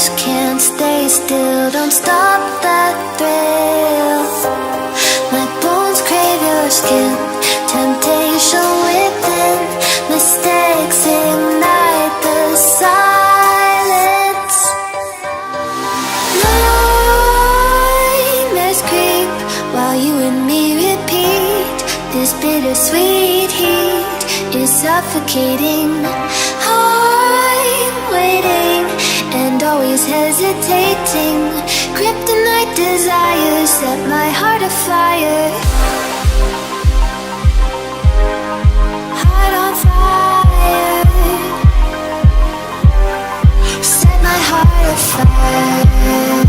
rush, can't stay still, don't stop that thrill. My bones crave your skin, temptation within, mistakes ignite the silence. Nightmares creep while you and me repeat. This bittersweet heat is suffocating. I'm waiting and always hesitating. Kryptonite desires set my heart afire. Heart on fire. Set my heart afire.